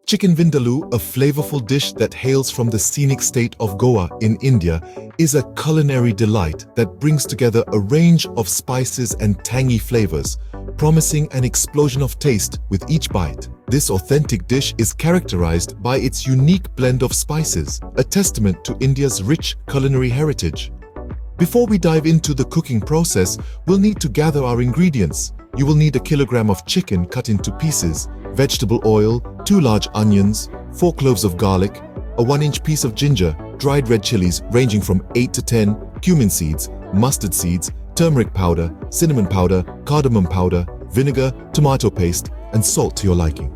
Chicken vindaloo, a flavorful dish that hails from the scenic state of Goa in India, is a culinary delight that brings together a range of spices and tangy flavors, promising an explosion of taste with each bite. This authentic dish is characterized by its unique blend of spices, a testament to India's rich culinary heritage. Before we dive into the cooking process, we'll need to gather our ingredients. You will need a kilogram of chicken cut into pieces, vegetable oil, 2 large onions, 4 cloves of garlic, a 1-inch piece of ginger, dried red chilies ranging from 8 to 10, cumin seeds, mustard seeds, turmeric powder, cinnamon powder, cardamom powder, vinegar, tomato paste, and salt to your liking.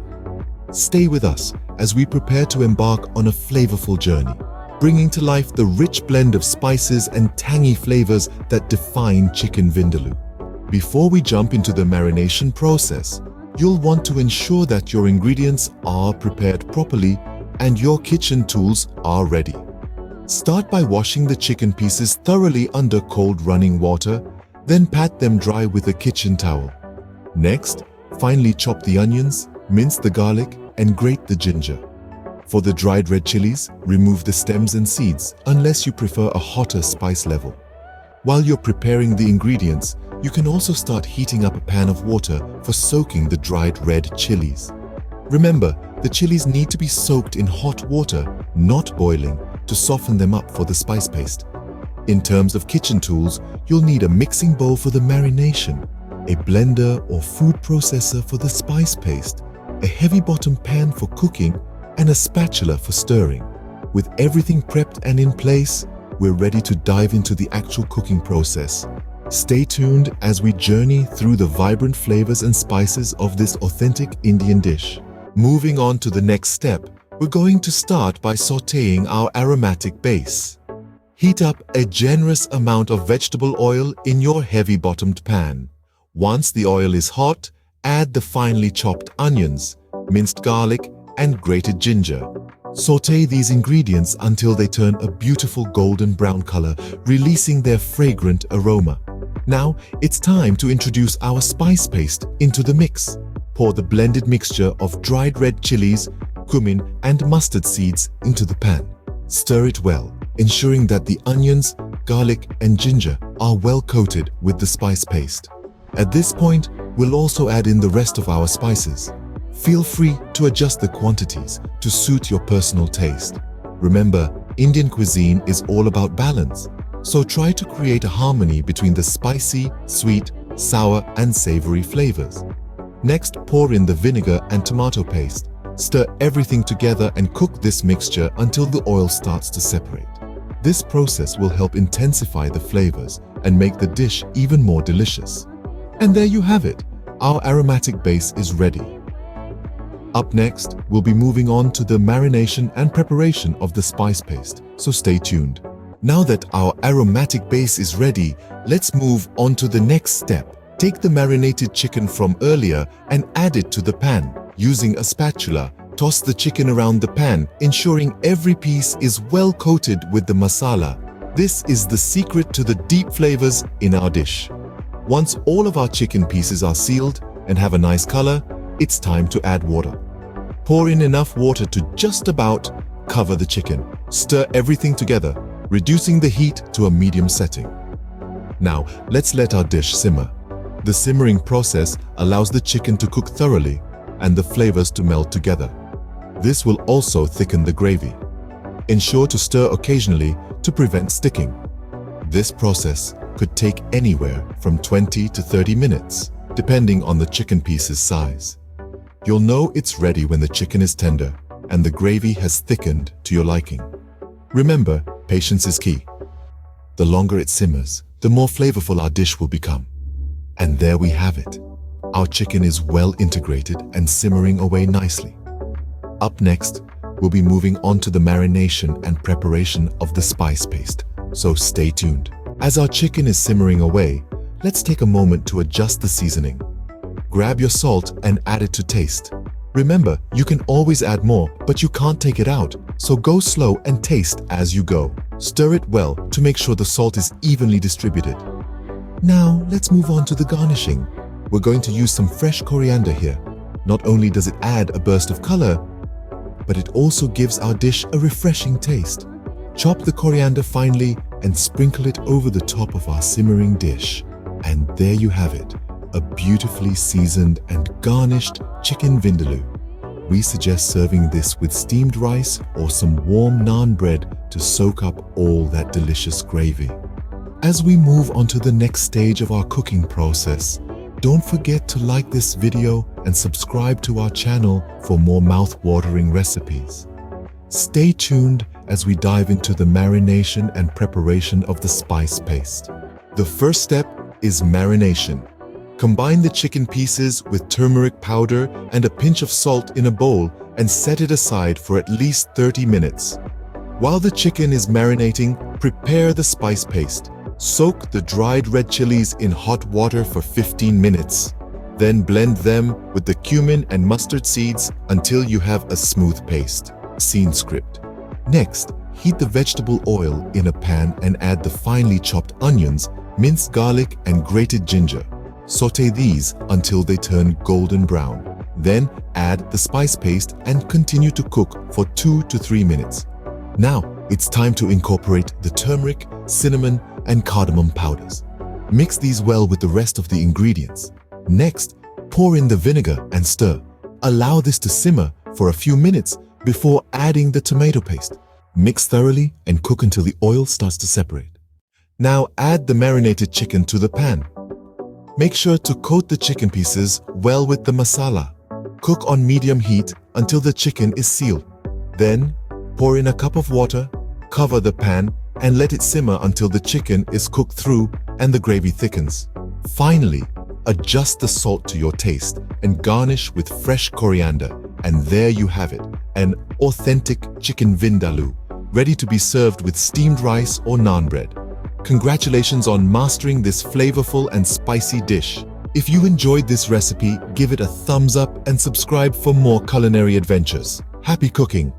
Stay with us as we prepare to embark on a flavorful journey, bringing to life the rich blend of spices and tangy flavors that define chicken vindaloo. Before we jump into the marination process, you'll want to ensure that your ingredients are prepared properly and your kitchen tools are ready. Start by washing the chicken pieces thoroughly under cold running water, then pat them dry with a kitchen towel. Next, finely chop the onions, mince the garlic, and grate the ginger. For the dried red chilies, remove the stems and seeds unless you prefer a hotter spice level. While you're preparing the ingredients, you can also start heating up a pan of water for soaking the dried red chilies. Remember, the chilies need to be soaked in hot water, not boiling, to soften them up for the spice paste. In terms of kitchen tools, you'll need a mixing bowl for the marination, a blender or food processor for the spice paste, a heavy-bottom pan for cooking, and a spatula for stirring. With everything prepped and in place, we're ready to dive into the actual cooking process. Stay tuned as we journey through the vibrant flavors and spices of this authentic Indian dish. Moving on to the next step, we're going to start by sautéing our aromatic base. Heat up a generous amount of vegetable oil in your heavy-bottomed pan. Once the oil is hot, add the finely chopped onions, minced garlic, and grated ginger. Sauté these ingredients until they turn a beautiful golden brown color, releasing their fragrant aroma. Now, it's time to introduce our spice paste into the mix. Pour the blended mixture of dried red chilies, cumin, and mustard seeds into the pan. Stir it well, ensuring that the onions, garlic, and ginger are well coated with the spice paste. At this point, we'll also add in the rest of our spices. Feel free to adjust the quantities to suit your personal taste. Remember, Indian cuisine is all about balance, so try to create a harmony between the spicy, sweet, sour, and savory flavors. Next, pour in the vinegar and tomato paste. Stir everything together and cook this mixture until the oil starts to separate. This process will help intensify the flavors and make the dish even more delicious. And there you have it. Our aromatic base is ready. Up next, we'll be moving on to the marination and preparation of the spice paste, so stay tuned. Now that our aromatic base is ready, let's move on to the next step. Take the marinated chicken from earlier and add it to the pan. Using a spatula, toss the chicken around the pan, ensuring every piece is well coated with the masala. This is the secret to the deep flavors in our dish. Once all of our chicken pieces are sealed and have a nice color, it's time to add water. Pour in enough water to just about cover the chicken. Stir everything together, reducing the heat to a medium setting. Now, let's let our dish simmer. The simmering process allows the chicken to cook thoroughly and the flavors to melt together. This will also thicken the gravy. Ensure to stir occasionally to prevent sticking. This process could take anywhere from 20 to 30 minutes, depending on the chicken piece's size. You'll know it's ready when the chicken is tender and the gravy has thickened to your liking. Remember, patience is key. The longer it simmers, the more flavorful our dish will become. And there we have it. Our chicken is well integrated and simmering away nicely. Up next, we'll be moving on to the marination and preparation of the spice paste, so stay tuned. As our chicken is simmering away, let's take a moment to adjust the seasoning. Grab your salt and add it to taste. Remember, you can always add more, but you can't take it out, so go slow and taste as you go. Stir it well to make sure the salt is evenly distributed. Now, let's move on to the garnishing. We're going to use some fresh coriander here. Not only does it add a burst of color, but it also gives our dish a refreshing taste. Chop the coriander finely and sprinkle it over the top of our simmering dish. And there you have it, a beautifully seasoned and garnished chicken vindaloo. We suggest serving this with steamed rice or some warm naan bread to soak up all that delicious gravy. As we move on to the next stage of our cooking process, don't forget to like this video and subscribe to our channel for more mouth-watering recipes. Stay tuned as we dive into the marination and preparation of the spice paste. The first step is marination. Combine the chicken pieces with turmeric powder and a pinch of salt in a bowl and set it aside for at least 30 minutes. While the chicken is marinating, prepare the spice paste. Soak the dried red chilies in hot water for 15 minutes. Then blend them with the cumin and mustard seeds until you have a smooth paste. Scene script. Next, heat the vegetable oil in a pan and add the finely chopped onions, minced garlic, and grated ginger. Sauté these until they turn golden brown. Then add the spice paste and continue to cook for 2 to 3 minutes. Now, it's time to incorporate the turmeric, cinnamon, and cardamom powders. Mix these well with the rest of the ingredients. Next, pour in the vinegar and stir. Allow this to simmer for a few minutes before adding the tomato paste. Mix thoroughly and cook until the oil starts to separate. Now add the marinated chicken to the pan. Make sure to coat the chicken pieces well with the masala. Cook on medium heat until the chicken is sealed. Then, pour in a cup of water, cover the pan, and let it simmer until the chicken is cooked through and the gravy thickens. Finally, adjust the salt to your taste and garnish with fresh coriander. And there you have it, an authentic chicken vindaloo, ready to be served with steamed rice or naan bread. Congratulations on mastering this flavorful and spicy dish. If you enjoyed this recipe, give it a thumbs up and subscribe for more culinary adventures. Happy cooking!